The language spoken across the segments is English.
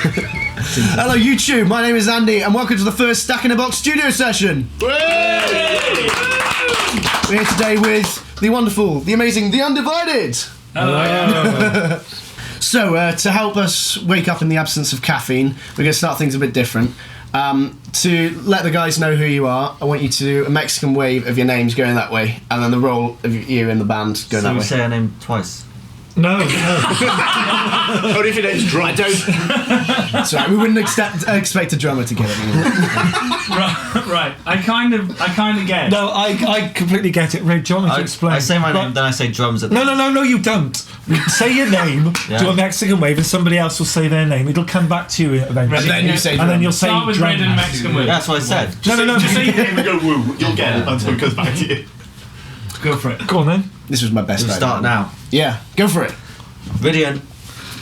Hello YouTube, my name is Andy and welcome to the first Stack in a Box studio session. We're here today with the wonderful, the amazing, the Undivided. Hello. So to help us wake up in the absence of caffeine, we're going to start things a bit different. To let the guys know who you are, I want you to do a Mexican wave of your names going that way, and then the role of you in the band going that way. So you say our name twice? No. Only if your name's drum. Sorry, we wouldn't expect a drummer to get it. Right. I kind of get it. No, I completely get it. Ray, do you want me to explain? I say my name, then I say drums at the end. No, you don't. Say your name, Yeah. do a Mexican wave, and somebody else will say their name. It'll come back to you eventually. And then you say and then you'll say Start with drum. Rhydian Mexican wave. That's what I said. No. Just say your name and go woo. You'll get it until it comes back to you. Go for it. Go on then. This was my best We'll idea. start now. Yeah, go for it. Rhydian.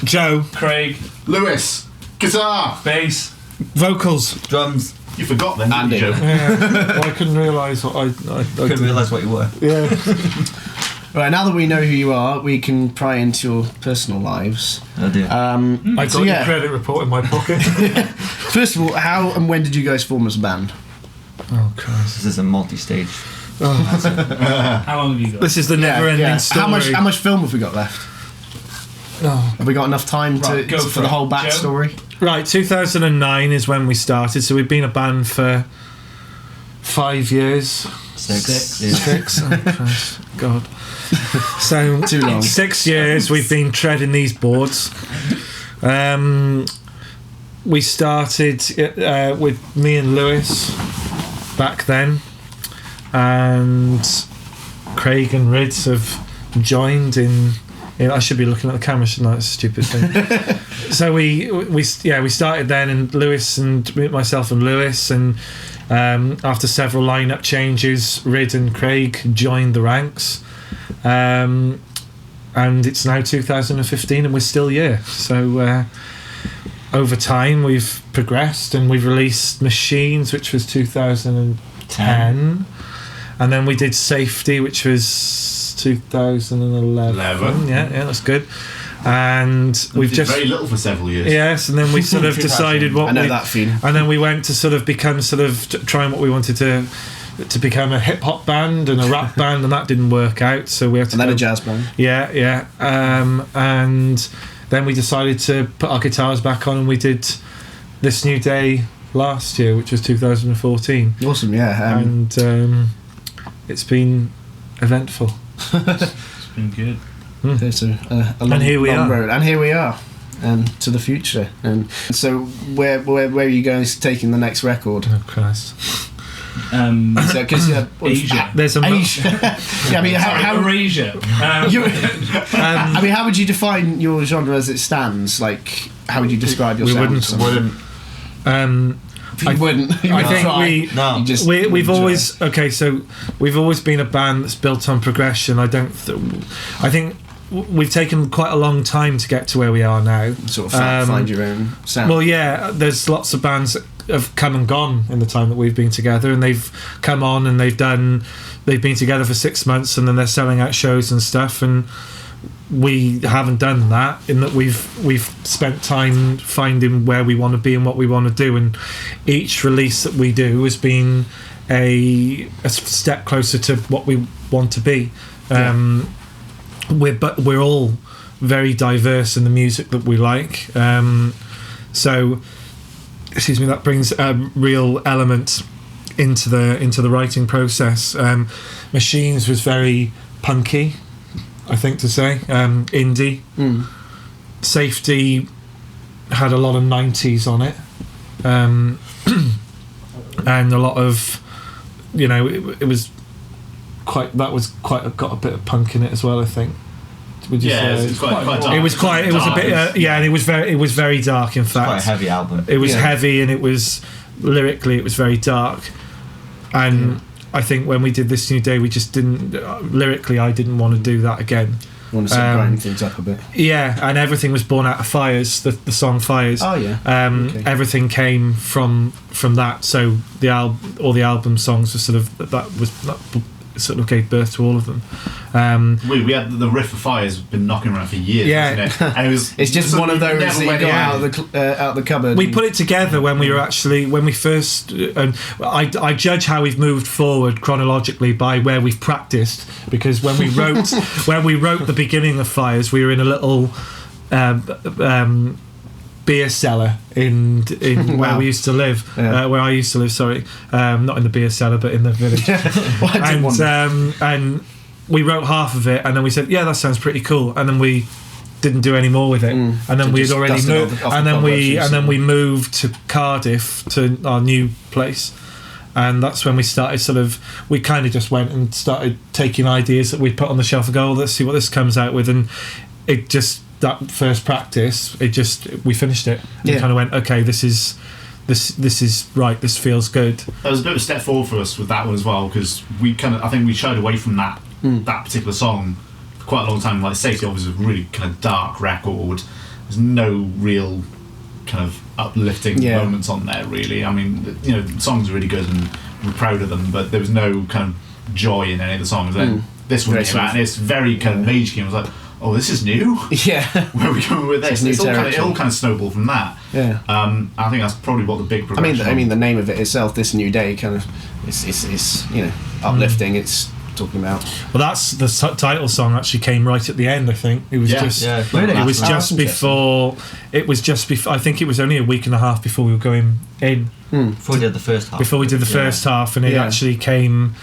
Joe. Craig. Lewis. Guitar. Bass. Vocals. Drums. You forgot then, Andy. didn't you, Joe? Well, I couldn't realise what I Couldn't realise what you were. Yeah. Right, now that we know who you are, we can pry into your personal lives. Oh dear. I got So, yeah. your credit report in my pocket. First of all, how and when did you guys form as a band? Oh Christ. This is a multi-stage. How long have you got? This is the never-ending story. How much film have we got left? Oh. Have we got enough time Right, go for for the it. whole backstory? Right, 2009 is when we started, so we've been a band for 5 years. Six. Yeah. 6? Oh, Christ. God. So, Too long. 6 years we've been treading these boards. We started with me and Lewis back then, and Craig and Rids have joined in. I should be looking at the camera, shouldn't I? That's a stupid thing. So we started then, and Lewis and myself and Lewis, and after several lineup changes, Rid and Craig joined the ranks, and it's now 2015, and we're still here. So over time, we've progressed, and we've released Machines, which was 2010, and then we did Safety, which was 2011. Yeah, that's good. And we've did just very little for several years. Yes, and then we sort of decided what I know that feeling. and then we went to sort of become trying what we wanted to become a hip hop band and a rap band, and that didn't work out. So we had to And then go- a jazz band. Yeah. And then we decided to put our guitars back on, and we did This New Day last year, which was 2014, Awesome, yeah. and it's been eventful. It's been good. It's a long, And here we long are. road. And here we are. And to the future. And so where are you guys taking the next record? Oh Christ! So, because Asia. There's a Asia. Yeah, I mean, how Eurasia. I mean, how would you define your genre as it stands? Like, how would you describe your sound? Wouldn't. You wouldn't. You I would think try. we- No. You just We've wouldn't always so we've always been a band that's built on progression. I think we've taken quite a long time to get to where we are now. try. Sort of find your own sound. Well, yeah, there's lots of bands that have come and gone in the time that we've been together, and they've come on and they've been together for 6 months, and then they're selling out shows and stuff, and we haven't done that, in that we've spent time finding where we want to be and what we want to do, and each release that we do has been a step closer to what we want to be. We're all very diverse in the music that we like, so excuse me, that brings a real element into the writing process. Machines was very punky, I think to say, indie. Safety had a lot of 90s on it, and a lot of, it was quite got a bit of punk in it as well, I think. Would you say? It's quite dark. It was a bit and it was very dark, in fact. Quite a heavy album. It was heavy, and it was lyrically, it was very dark, and I think when we did This New Day, we just didn't lyrically, I didn't want to do that again. Want to start grinding things up a bit. Yeah, and everything was born out of Fires, the song Fires. Oh yeah. Okay. Everything came from that. So all the album songs were sort of that sort of gave birth to all of them. We had the Riff of Fire's been knocking around for years, Yeah. hasn't it? And it was, It's just one of those that you went got in. out of the cupboard. We put it together when we first, and I judge how we've moved forward chronologically by where we've practiced, because when we wrote the beginning of Fires, we were in a little beer cellar in where Wow. we used to live, Yeah. where I used to live. Sorry, not in the beer cellar, but in the village. Well, I didn't want And we wrote half of it, and then we said, "Yeah, that sounds pretty cool," and then we didn't do any more with it. And then So we had just already dust it moved, off the and then cobwebs, we moved to Cardiff to our new place. And that's when we started we kind of just went and started taking ideas that we'd put on the shelf and go, let's see what this comes out with. And it just, that first practice, we finished it. Yeah. We kind of went, okay, this is right, this feels good. There was a bit of a step forward for us with that one as well, because I think we shied away from that particular song for quite a long time. Like Safety obviously was a really kind of dark record. There's no real kind of uplifting moments on there, really. I mean, the songs are really good and we're proud of them, but there was no kind of joy in any of the songs. Then this one came out and it's very kind of Mage King. I was like, oh, this is new. Yeah. Where are we going with this? It's It all kind of snowballed from that. Yeah. I think that's probably what the big progression. I mean, the name of it itself, This New Day, kind of, it's uplifting. It's talking about. Well, that's the title song. Actually, came right at the end. I think it was just. Yeah, Really? It was Oh, just that's before. It was just before. I think it was only a week and a half before we were going in. Before we did the first half. Before we did the first half, and it Yeah. actually came.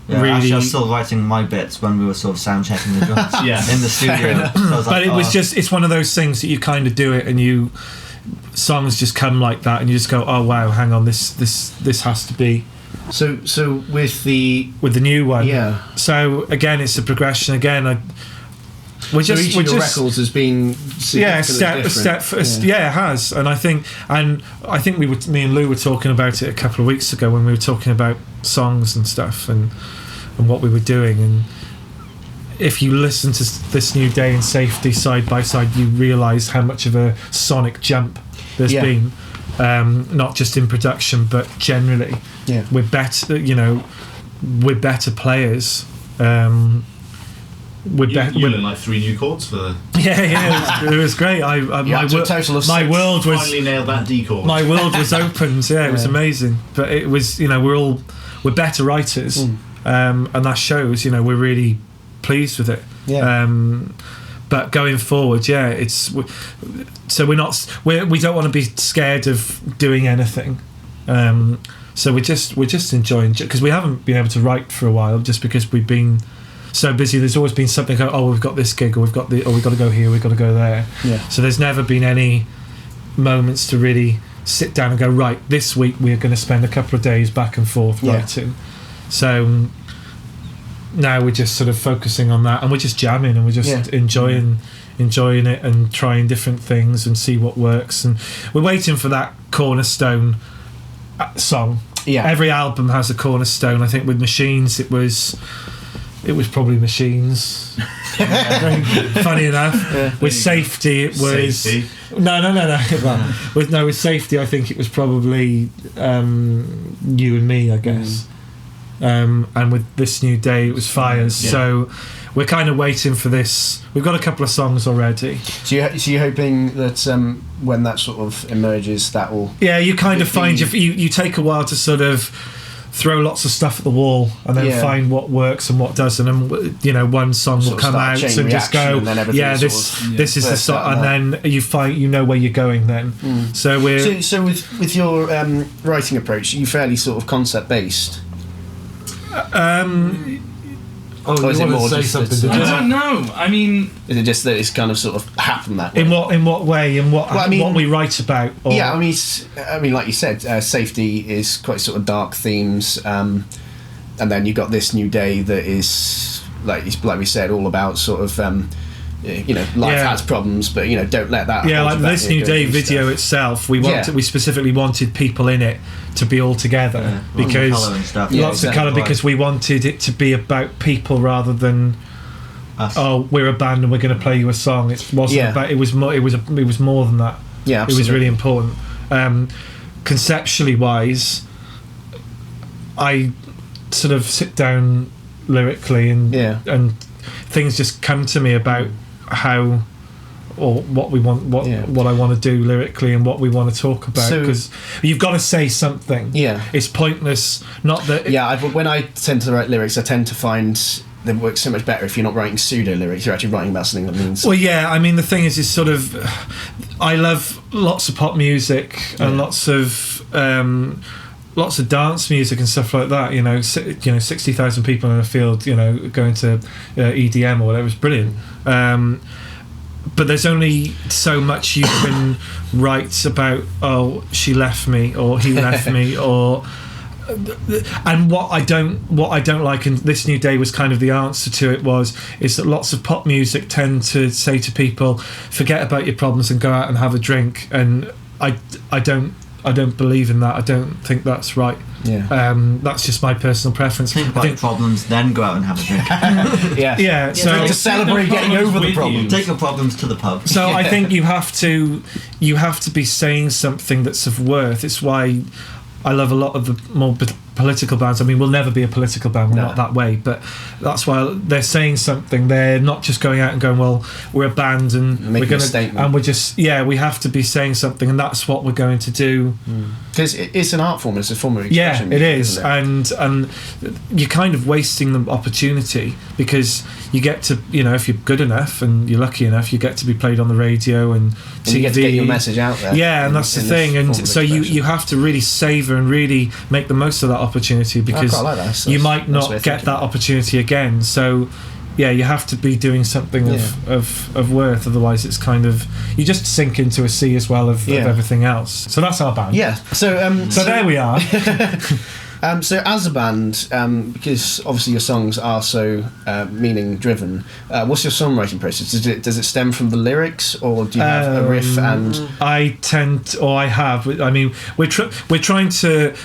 Yeah, really. actually, I was still writing my bits when we were sort of sound checking the drums in the studio. So I was But like, it was just. It's one of those things that you kind of do it, and songs just come like that, and you just go, oh wow, hang on, this has to be. So with the New one. Yeah. So again, it's a progression. Again, we're each just of your records has been step different. yeah, it has. And I think me and Lou were talking about it a couple of weeks ago when we were talking about songs and stuff and what we were doing. And if you listen to This New Day and Safety side by side, you realise how much of a sonic jump there's been, not just in production but generally. Yeah. We're better, we're better players. You learned like 3 new chords for the... Yeah, it was great. Yeah, to a total of my 6. world was Finally nailed that D chord. my world was opened. Yeah, it was amazing. But it was, we're better writers, and that shows. We're really pleased with it. Yeah. But going forward, so we don't want to be scared of doing anything. So we're just enjoying, because we haven't been able to write for a while, just because we've been so busy. There's always been something. Oh, we've got this gig, or we've got to go here, we've got to go there. Yeah. So there's never been any moments to really sit down and go, right, this week we're going to spend a couple of days back and forth writing. So now we're just sort of focusing on that, and we're just jamming, and we're just enjoying it and trying different things and see what works. And we're waiting for that cornerstone song. Yeah. Every album has a cornerstone. I think with Machines it was probably Machines. Funny enough. With Safety it was Safety. No. Well, with Safety I think it was probably You and Me, I guess. And with This New Day it was Fires. Yeah. So we're kind of waiting for this. We've got a couple of songs already. So you're hoping that when that sort of emerges, that will... Yeah, you kind of find you take a while to sort of throw lots of stuff at the wall and then find what works and what doesn't, and one song will come out and just go, this is the song, and then you find where you're going then. So we're so with your writing approach, are you fairly sort of concept based? Or is it more just that I don't know. I mean, is it just that it's kind of sort of happened that way? in what way, and what we write about? Or, Yeah, I mean, like you said, Safety is quite sort of dark themes, and then you've got This New Day that is like we said, all about sort of life has problems, but don't let that. Yeah, like This New Day video stuff. itself, we specifically wanted people in it to be all together because colour and stuff. lots of colour, because we wanted it to be about people rather than Us. oh, we're a band and we're going to play you a song. It wasn't about. It was more. It was more than that. Yeah, absolutely. It was really important. Conceptually wise, I sort of sit down lyrically, and Yeah. and things just come to me about how or what we want, what I want to do lyrically, and what we want to talk about, because you've got to say something. Yeah, it's pointless. Not that. When I tend to write lyrics, I tend to find they work so much better if you're not writing pseudo lyrics. You're actually writing about something that means. Well, yeah. I mean, the thing is sort of. I love lots of pop music and lots of dance music and stuff like that. 60,000 people in a field. Going to EDM or whatever is brilliant. But there's only so much you can write about. Oh, she left me, or he left me, or. And what I don't like, and This New Day was kind of the answer to it, is that lots of pop music tend to say to people, forget about your problems and go out and have a drink, and I don't believe in that. I don't think that's right. That's just my personal preference. Think about your problems, then go out and have a drink. So to celebrate getting over the problem, take your problems to the pub. So I think you have to be saying something that's of worth. It's why I love a lot of the more political bands. I mean, we'll never be a political band, we're not that way, but that's why they're saying something. They're not just going out and going, well, we're a band and we're going to, and we're just, we have to be saying something, and that's what we're going to do. Because it's an art form, it's a form of expression. Yeah, it is, and you're kind of wasting the opportunity, because you get to, if you're good enough and you're lucky enough, you get to be played on the radio and TV. You get to get your message out there. Yeah, and that's the thing, and so you have to really savour and really make the most of that opportunity, because you might not get that opportunity again. So you have to be doing something of worth, otherwise it's kind of, you just sink into a sea as well of everything else. So that's our band. So there we are. So as a band, because obviously your songs are so meaning driven, what's your songwriting process? Does it stem from the lyrics, or do you have a riff? And I have. I mean, we're trying to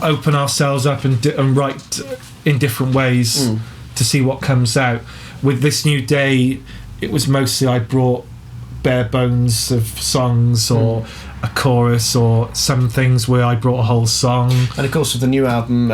open ourselves up and write in different ways to see what comes out. With This New Day, it was mostly I brought bare bones of songs, or a chorus, or some things where I brought a whole song. And of course, with the new album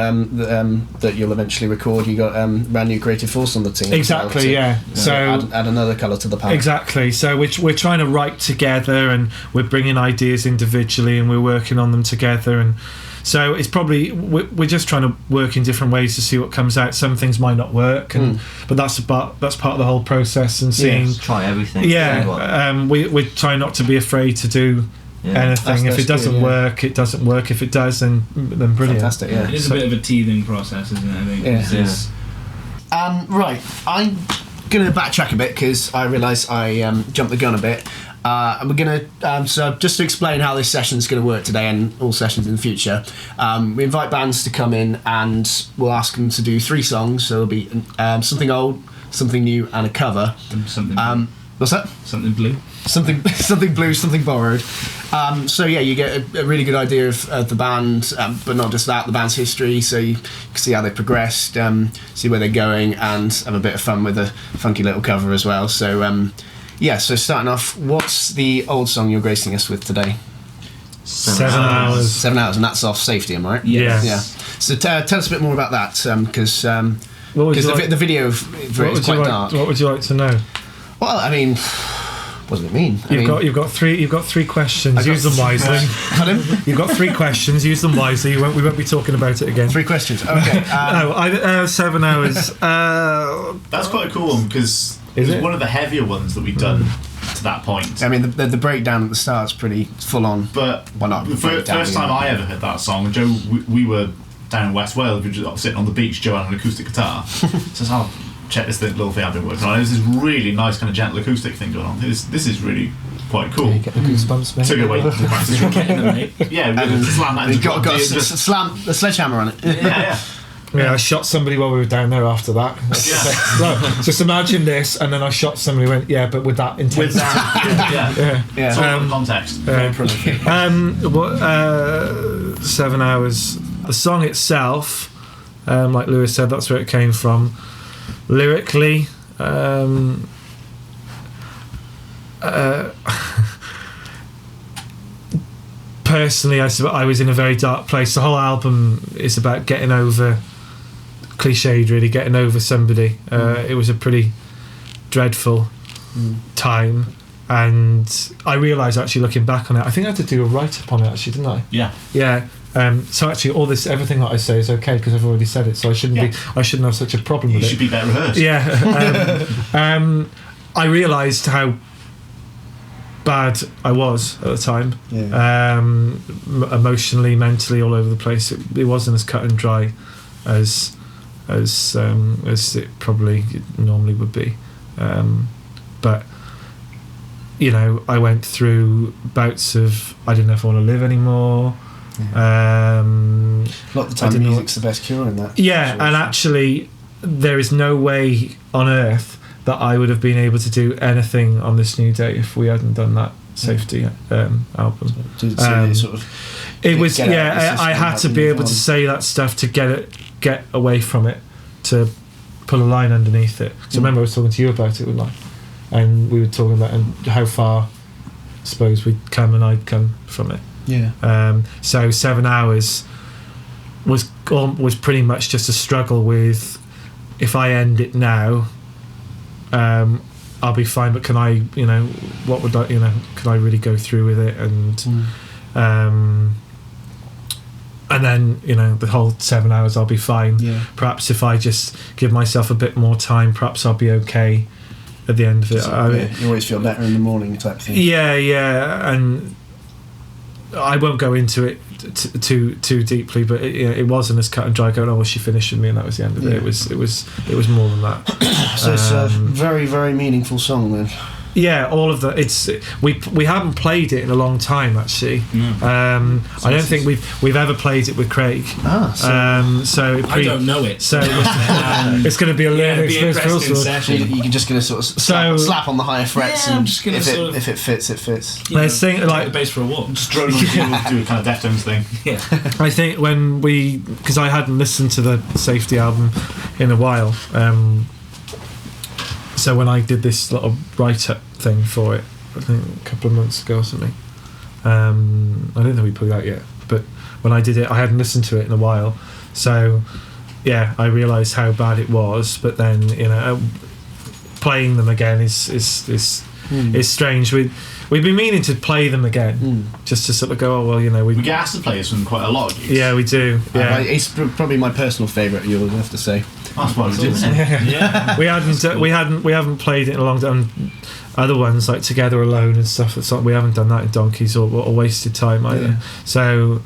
that you'll eventually record, you got brand new creative force on the team. Exactly, so add another colour to the palette. Exactly. So we're trying to write together, and we're bringing ideas individually, and we're working on them together, and so it's probably we're just trying to work in different ways to see what comes out. Some things might not work, but that's part of the whole process, and seeing try everything. We're trying not to be afraid to do anything. If it doesn't work, it doesn't work. If it does, then brilliant. Fantastic. It is a bit of a teething process, isn't it? I think. Right, I'm going to backtrack a bit, because I realise I jumped the gun a bit. And we're going to, so just to explain how this session's going to work today, and all sessions in the future, we invite bands to come in, and we'll ask them to do 3 songs. So it'll be something old, something new, and a cover. Something what's that? Something blue. Something blue, something borrowed. So you get a really good idea of the band, but not just that, the band's history, so you can see how they progressed, see where they're going, and have a bit of fun with a funky little cover as well. So so starting off, what's the old song you're gracing us with today? 7 hours. 7 hours, and that's off Safety, am I right? Yes. Yeah. So tell us a bit more about that, because the video for it is quite dark. What would you like to know? Well, I mean, what does it mean? You've got 3 questions. Use them wisely. Pardon? You've got 3 questions. Use them wisely. We won't be talking about it again. 3 questions. Okay. 7 hours. That's quite a cool one, because it was one of the heavier ones that we've done to that point. I mean, the breakdown at the start's pretty full on. But the first time I ever heard that song, Joe, we were down in West Wales, we were just sitting on the beach, Joe had an acoustic guitar. Says, "Oh, check this little thing I've been working on." There's this really nice kind of gentle acoustic thing going on. This is really quite cool. You get the goosebumps, mate. Took it away to practice. Yeah, and slam that. You've got to slam the sledgehammer on it. Yeah, I shot somebody while we were down there after that. Just imagine this, and then I shot somebody who went, but with that intensity. With that, yeah. It's all in context. Very prolific. 7 hours. The song itself, like Lewis said, that's where it came from. Lyrically, personally, I was in a very dark place. The whole album is about getting over cliched, really, getting over somebody. It was a pretty dreadful time, and I realised, actually, looking back on it, I think I had to do a write-up on it, actually, didn't I? Yeah. So actually, everything that I say is okay because I've already said it, so I shouldn't have such a problem with it. You should be better rehearsed. Yeah. I realised how bad I was at the time. Emotionally, mentally, all over the place. It wasn't as cut and dry as it probably normally would be. But I went through bouts of I didn't know if I want to live anymore. A lot of the time, music's the best cure in that. Yeah, and actually, there is no way on earth that I would have been able to do anything on This New Day if we hadn't done that Safety album. I had to be able to say that stuff to get away from it, to pull a line underneath it. So remember I was talking to you about it, wasn't I? And we were talking about how far, I suppose, I'd come from it. Yeah. So 7 hours was pretty much just a struggle with, if I end it now, I'll be fine, but can I, what would I, can I really go through with it? And then, the whole 7 hours I'll be fine. Yeah. Perhaps if I just give myself a bit more time, perhaps I'll be okay at the end of it. You always feel better in the morning type thing. Yeah, and I won't go into it too deeply, but it wasn't as cut and dry going, she finished with me and that was the end of it. It was more than that. So it's a very, very meaningful song then. Yeah, all of that. We haven't played it in a long time, actually. I don't think we've ever played it with Craig. So I don't know it. So it's going to be a learning experience for us. You're just going to sort of slap on the higher frets, and just gonna if it fits, it fits. Let's think like the bass for a walk. Just drone on the do a kind of Deftones thing. Yeah. I think because I hadn't listened to the Safety album in a while. So when I did this little write-up thing for it, I think a couple of months ago or something, I don't think we put it out yet, but when I did it, I hadn't listened to it in a while, so yeah, I realised how bad it was. But then playing them again is strange. We've been meaning to play them again, just to sort of go, we get asked to play this one quite a lot of gigs. Yeah, we do. Yeah, it's probably my personal favourite of yours, I have to say. That's what we did, isn't it? Yeah. we haven't played it in a long time. Other ones like Together Alone and stuff. We haven't done that in Donkeys or Wasted Time either. Yeah. So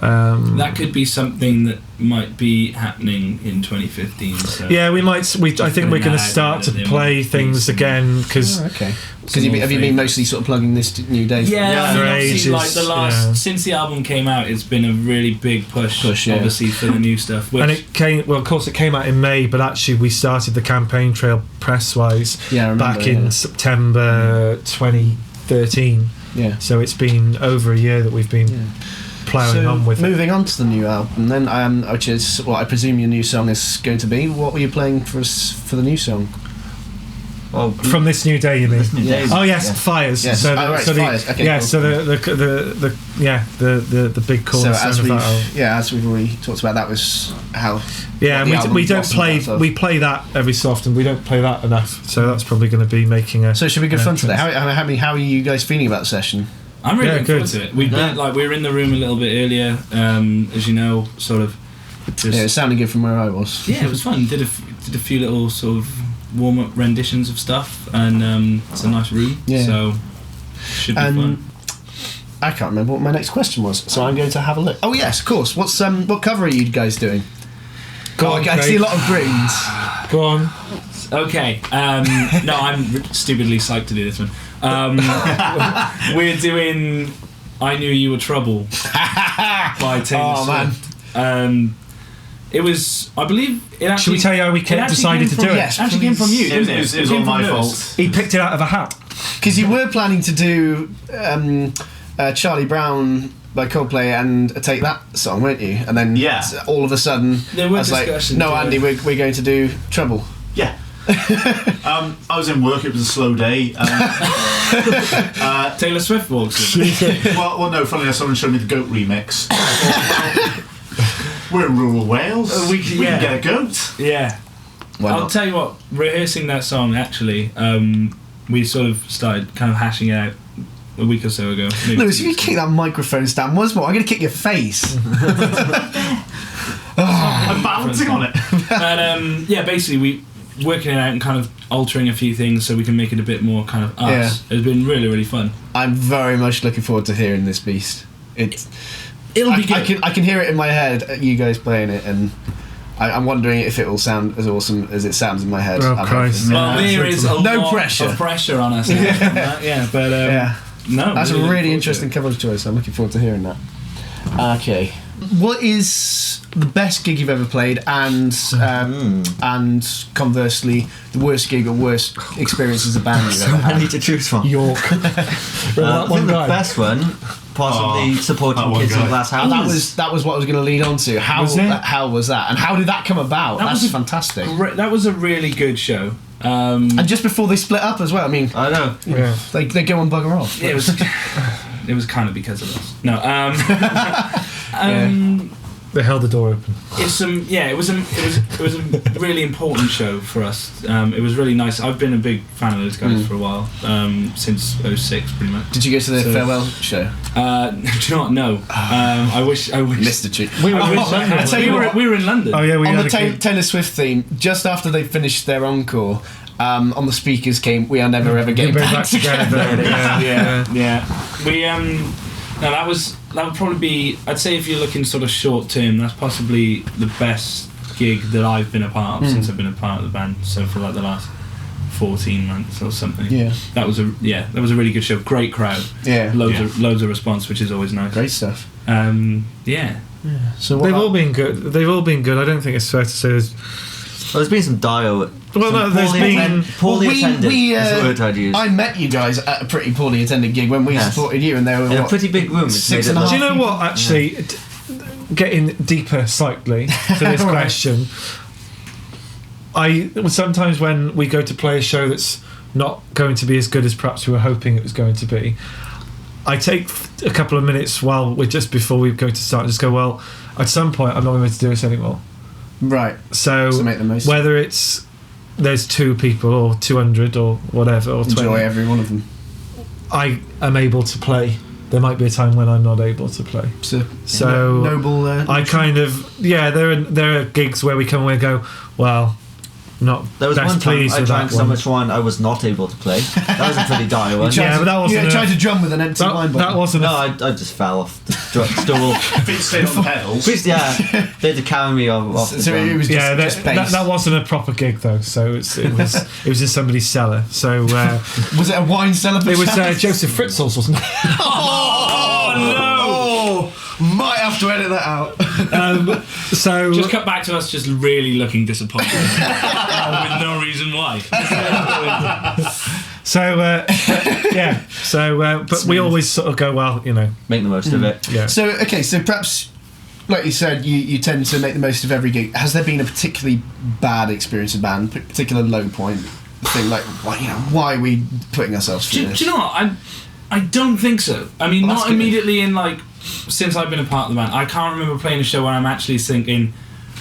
that could be something that might be happening in 2015. So yeah, we might. I think we're going to start to play things again because. Okay. Because have you been mostly sort of plugging This New Day? Yeah, obviously, like the last since the album came out, it's been a really big push obviously for the new stuff. And it came. Well, of course, it came out in May, but actually, we started the campaign trail press-wise back in September 2013. Yeah. So it's been over a year that we've been ploughing on with it. Moving on to the new album, then, which is what I presume your new song is going to be. What were you playing for the new song? Well, from This New Day, you mean? Oh yes, Fires. Yes. Fires. Okay, yeah. cool. So the big cornerstone of that. As we've already talked about, that was how. Yeah, and we don't play. We play that every so often. We don't play that enough. So that's probably going to be making a. So should we go fun today? How are you guys feeling about the session? I'm really looking forward to it. We've been we were in the room a little bit earlier, as you know, sort of. It sounded good from where I was. Yeah, it was fun. Did a few little sort of warm-up renditions of stuff, and it's a nice room, so should be fun. I can't remember what my next question was, so I'm going to have a look. Oh yes, of course. What cover are you guys doing? I see a lot of grins. Go on. Okay. No, I'm stupidly psyched to do this one. We're doing "I Knew You Were Trouble" by Taylor Swift. It was, I believe, it actually. Should we tell you how we decided to do it? Yes, actually came from you, didn't it? It was all my fault. He picked it out of a hat. Because you were planning to do Charlie Brown by Coldplay and Take That song, weren't you? And then all of a sudden, there were I was like, no, Andy, we're going to do Trouble. Yeah. I was in work, it was a slow day. Taylor Swift walks in. well, no, funnily enough, someone showed me the Goat remix. We're in rural Wales. We can yeah. get a goat. Yeah. Why I'll not? tell you what, rehearsing that song, actually, we sort of started kind of hashing it out a week or so ago. maybe Lewis, 2 if you weeks kick that microphone stand once more, I'm going to kick your face. I'm balancing on it. But yeah, basically we working it out and kind of altering a few things so we can make it a bit more kind of us. It's been really, really fun. I'm very much looking forward to hearing this beast. It'll be good. I can hear it in my head, you guys playing it, and I'm wondering if it will sound as awesome as it sounds in my head. Oh, I'm Christ. hoping. Well, there is a No lot pressure. of pressure on us. But no, That's really a looking really forward interesting to cover choice. I'm looking forward to hearing that. Okay, what is the best gig you've ever played, and conversely, the worst gig or worst experience as a band you've So ever had? many to choose from. York. I think the best one, possibly supporting that one kids in guy. glass And houses. that was what I was going to lead on to. How Was it? how was that, and how did that come about? That That's was a fantastic. That was a really good show. And just before they split up as well. I mean, I know. Yeah. they go and bugger off. It was it was kind of because of us. No, They held the door open. it was a really important show for us. It was really nice. I've been a big fan of those guys for a while, since '06 pretty much. Did you go to the So- farewell show? Do you not know? I wish. Missed the treat. We were, I wish I tell you what, we were in London. oh yeah, we on had the a gig. Taylor Swift theme, just after they finished their encore, on the speakers came, "We are never ever getting We're back together." Yeah. We no, that would probably be. I'd say if you're looking sort of short term, that's possibly the best gig that I've been a part of since I've been a part of the band. So for like the last 14 months or something. Yeah. That was a really good show. Great crowd. Yeah. Loads of response, which is always nice. Great stuff. Yeah. So They've all been good. They've all been good. I don't think it's fair to say there's. Well, there's been some dire. Well, no, there's been. Poorly attended is the word I'd use. I met you guys at a pretty poorly attended gig when we Yes. supported you, and they were in a what, pretty big room. Which 6 made and it a look- Do you know what? Actually, getting deeper slightly to this Right. question, sometimes when we go to play a show that's not going to be as good as perhaps we were hoping it was going to be, I take a couple of minutes while we're just before we go to start and just go, well, at some point I'm not going to do this anymore. right. So So make the most. whether it's there's 2 people or 200 or whatever or 20, Enjoy every one of them. I am able to play. There might be a time when I'm not able to play. So noble. I kind of there are gigs where we come away and go, well, not There was best one time pleased I with drank that so one. much wine I was not able to play. That was a pretty dire one. Yeah, but that wasn't You a- tried to drum with an empty wine that bottle. wasn't No, a, I just fell off the stool. Feet stayed on the pedals. Please, yeah, they had to carry me off the So it ground. was yeah, just that bass. wasn't a proper gig though. So it was in somebody's cellar. So Was it a wine cellar? it was perchance? Joseph Fritzl's, wasn't it? Oh no! Might have to edit that out. So Just cut back to us just really looking disappointed with no reason why. So yeah. So but we always sort of go, well, Make the most of it. yeah. So okay, so perhaps, like you said, you tend to make the most of every gig. Has there been a particularly bad experience of band, particular low point? Thing like, why are we putting ourselves through Do this? you know what? I don't think so. I mean, Well, that's not good. immediately in like since I've been a part of the band. I can't remember playing a show where I'm actually thinking,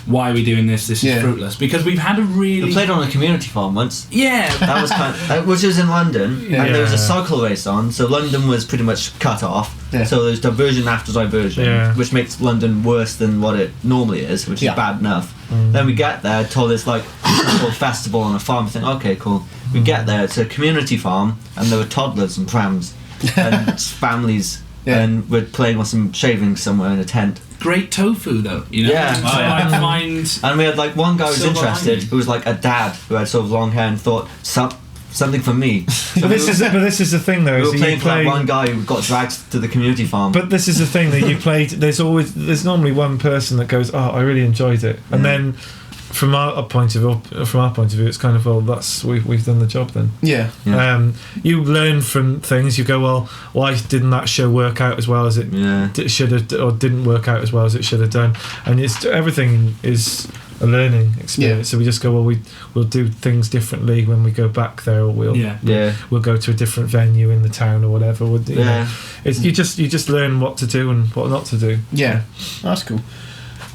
why are we doing this? This is Yeah. fruitless. Because we've had a really We played on a community farm once. yeah. That was which was in London, and there was a Yeah. cycle race on. So London was pretty much cut off. Yeah. So there's diversion after diversion, Yeah. which makes London worse than what it normally is, which Yeah. is bad enough. Then we get there, told it's like a festival on a farm. We think, okay, cool. We get there, it's a community farm, and there were toddlers and prams and families, Yeah. and we're playing on some shavings somewhere in a tent. Great tofu though, you know. Yeah. So Oh, I find And we had like one guy who was Silver interested, lining. who was like a dad who had sort of long hair and thought something for me. But this is the thing though. We Is were that playing you for that play, one guy who got dragged to the community farm. but this is the thing that you played. There's normally one person that goes, oh, I really enjoyed it, and then from our point of view, it's kind of, well, we've done the job then. Yeah. Yeah. You learn from things. You go, well, why didn't that show work out as well as it Yeah. should have, or didn't work out as well as it should have done? And everything is a learning experience. Yeah. So we just go, well, we'll do things differently when we go back there, or Yeah. we'll go to a different venue in the town or whatever. You Yeah. know, you just learn what to do and what not to do. Yeah, that's cool.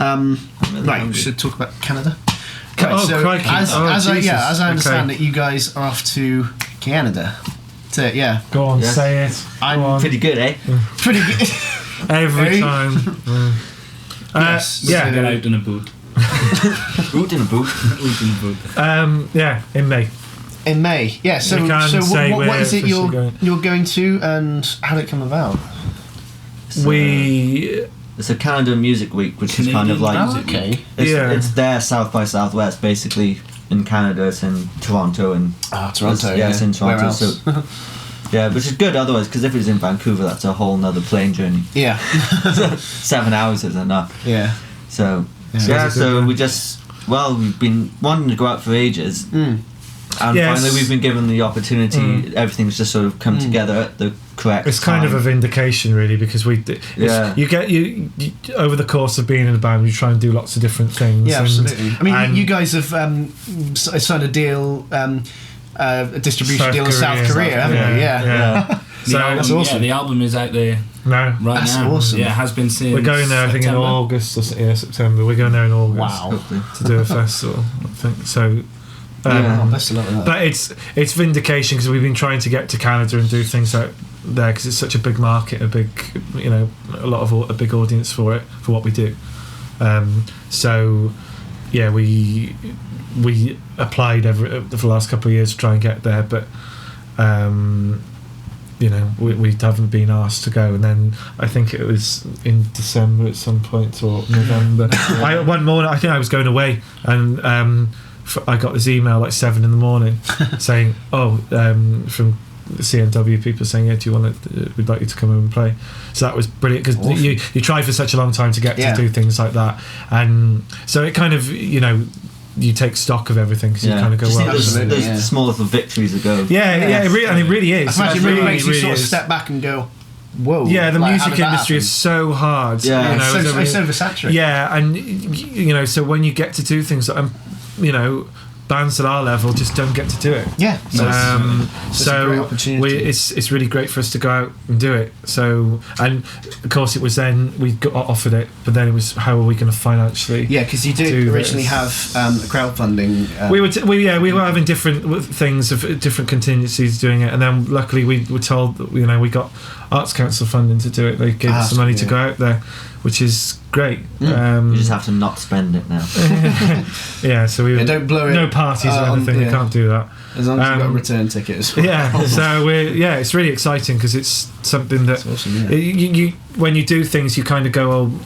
Right, we should talk about Canada. Crikey. As I understand Okay. it, you guys are off to Canada. Go on, Yes. say it. I'm Go on. Pretty good, eh? pretty good. Every Hey. time. Yes. Get Yeah. out in a boot. Boot in a boot. Boot in a boot. Yeah, in May. In May, yeah. So, We can't say what where is it officially you're going to, and how did it come about? It's a Canada Music Week, which is kind of like Okay. it's their South by Southwest, basically in Canada. It's in Toronto and Toronto. it's in Where Toronto. else? So yeah, which is good otherwise, because if it was in Vancouver, that's a whole nother plane journey. Yeah. 7 hours is enough. Yeah. So It's a good one. we just we've been wanting to go out for ages. And Yes. finally, we've been given the opportunity. Everything's just sort of come together at the correct It's kind of a vindication, really, because Yeah. you get you over the course of being in a band, you try and do lots of different things. Yeah, and- absolutely. I mean, and you guys have signed a deal, a distribution deal in South Korea, haven't you? Yeah. So that's awesome. Yeah, the album is out there no, right That's now. awesome. Yeah, it has been since we're going there. I think in September. August or September. We're going there in August. Wow. hopefully. To do a festival, I think so. Yeah. Best of luck with that. But it's vindication because we've been trying to get to Canada and do things out there because it's such a big market, a big a big audience for it, for what we do. So yeah, we applied for the last couple of years to try and get there, but we haven't been asked to go. And then I think it was in December at some point or November. One morning I think I was going away and I got this email like 7 a.m. saying, from the CNW people saying, yeah, do you want to? We'd like you to come over and play. So that was brilliant because Awesome. you try for such a long time to get Yeah. to do things like that, and so it kind of you take stock of everything because you kind of go, Just well, think those absolutely, yeah. small little victories that go. yeah, it really is. I imagine it really makes you sort of is. step back and go, whoa. Yeah, the like, how music did that industry happen? is so hard. Yeah. It's so oversaturated. Yeah, and so when you get to do things that bands at our level just don't get to do it. Yeah. It's a great opportunity. it's really great for us to go out and do it. So, and of course it was then we got offered it, but then it was how are we going to financially? Yeah, because you did do originally this. have a crowdfunding. We were having different things of different contingencies doing it, and then luckily we were told that we got Arts Council funding to do it. They gave us some money to go out there, which is great. You just have to not spend it now. Yeah, so we don't blow it. no parties or anything. You can't do that. As long as you've got a return ticket as well. Yeah, so it's really exciting because it's something that That's awesome, yeah. you when you do things, you kind of go, oh,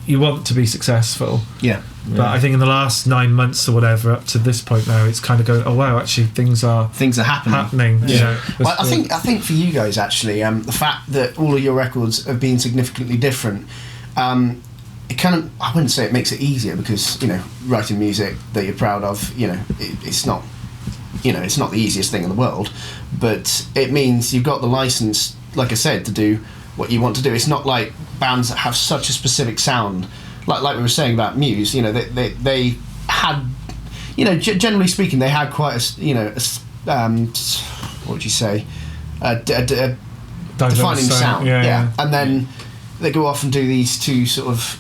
you want to be successful. Yeah. But I think in the last 9 months or whatever, up to this point now, it's kind of going, oh wow, actually things are happening. Yeah. Well, I think for you guys actually, the fact that all of your records have been significantly different, it kind of, I wouldn't say it makes it easier because writing music that you're proud of, it's not the easiest thing in the world, but it means you've got the license, like I said, to do what you want to do. It's not like bands that have such a specific sound, like we were saying about Muse. They had, generally speaking, they had quite what would you say, a defining sound. Yeah. And then they go off and do these two sort of,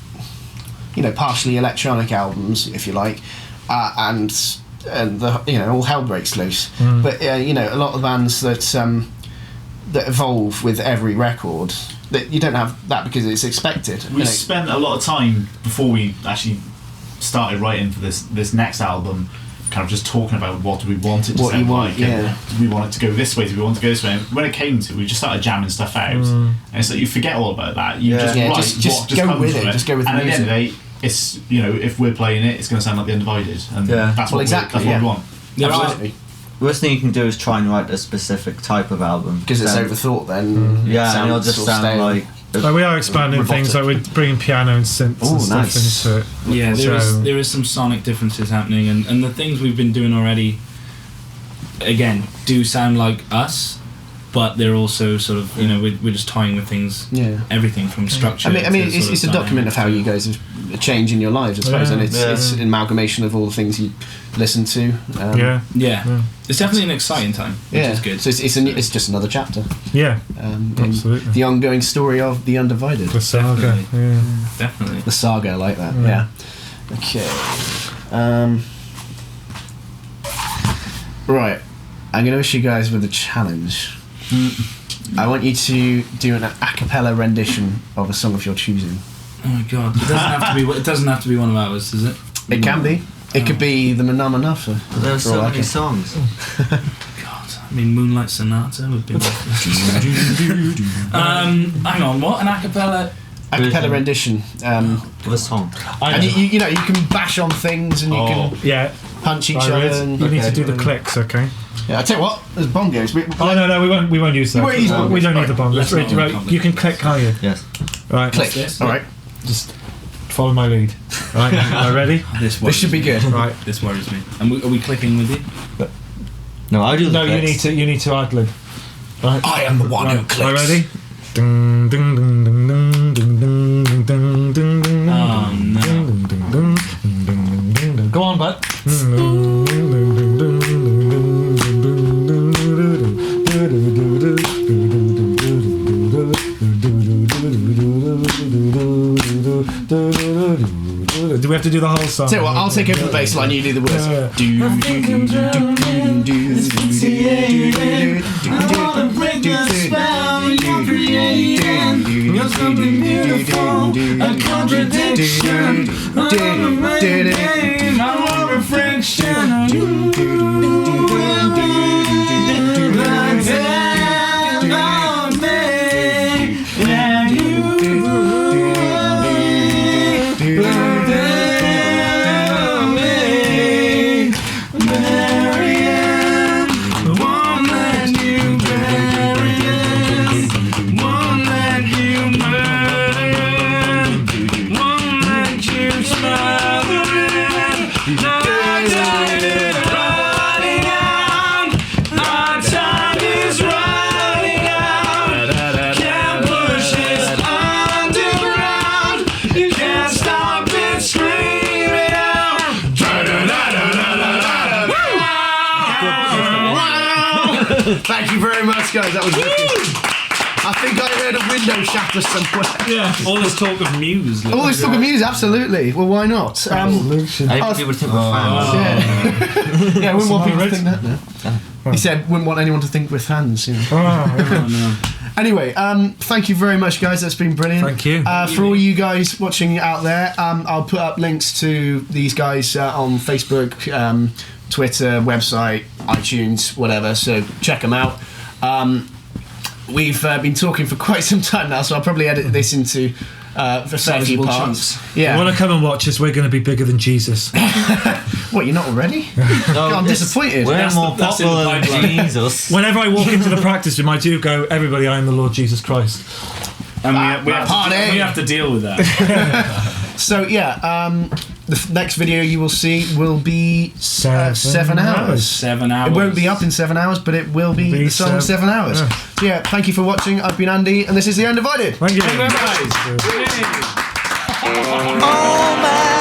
partially electronic albums, if you like, and the all hell breaks loose. But a lot of bands that evolve with every record, that you don't have that because it's expected. We spent a lot of time before we actually started writing for this next album, kind of just talking about what do we want it to sound like. Yeah. Do we want it to go this way? Do we want it to go this way? And when it came to, we just started jamming stuff out, and it's like you forget all about that. You just write just what go comes with from it. Just go with and the music. at the end of the day, it's if we're playing it, it's going to sound like the Undivided, and that's what exactly. that's what we want. Absolutely. The worst thing you can do is try and write a specific type of album Because it's Then- overthought then. Yeah, and it'll just sort of sound stale. like. Like we are expanding things, like we're bringing piano and synths and stuff nice. into it. Yeah, So- there is some sonic differences happening, and the things we've been doing already, again, do sound like us, but they're also sort of we're just tying with things, everything from structure. I mean, it's a document of how you guys have changed in your lives, I suppose, and it's an amalgamation of all the things you listen to. It's definitely an exciting time, which is good. So it's just another chapter. Yeah, absolutely. The ongoing story of the Undivided. The saga. Definitely. The saga, I like that. Yeah. Okay. Right. I'm going to issue you guys with a challenge. I want you to do an a cappella rendition of a song of your choosing. Oh my god! It doesn't have to be one of ours, does it? It can be. It could be the Manama Nafa. There are so many songs. God, I mean, Moonlight Sonata would be. Hang on, what? An a cappella rendition. Of a song. And you know, you can bash on things and you can punch each other. You need to do the clicks, okay? Yeah, I tell you what, there's bongos. No, we won't use that. We don't need the bongos. Right, you can click, can't you? Yes. Right. Click. All right. Just follow my lead. Right. Are you ready? This should be good. Right. This worries me. And are we clicking with you? No, I do the No, clicks. you need to ad-lib. Right. I am the one who clicks. Are you ready? Ding, ding, ding, ding, ding, ding, ding, ding, ding, ding. Oh no. Go on, bud. Do we have to do the whole song? Tell you what, I'll take over the bass line, you do the words. Thank you very much, guys. That was wicked. I think I heard a window shatter somewhere. Yeah, all this talk of Muse. All this talk of Muse, absolutely. Well, why not? People would think we're fans. Yeah, wouldn't want people to think that now. He said, wouldn't want anyone to think we're fans. You know. No. Anyway, thank you very much, guys. That's been brilliant. Thank you. For all you guys watching out there, I'll put up links to these guys on Facebook, Twitter, website, iTunes, whatever. So check them out. We've been talking for quite some time now, so I'll probably edit this into a fair few parts. You want to come and watch us? We're going to be bigger than Jesus. What, you're not already? No, I'm disappointed. We're more popular than Jesus. Whenever I walk into the practice room, I do go, everybody, I am the Lord Jesus Christ. And we have to deal with that. So, the next video you will see will be 7 hours. 7 hours. It won't be up in 7 hours, but it will be the song 7 hours. Yeah. So, thank you for watching. I've been Andy, and this is The Undivided. Thank you. Thank you very much. Oh, man.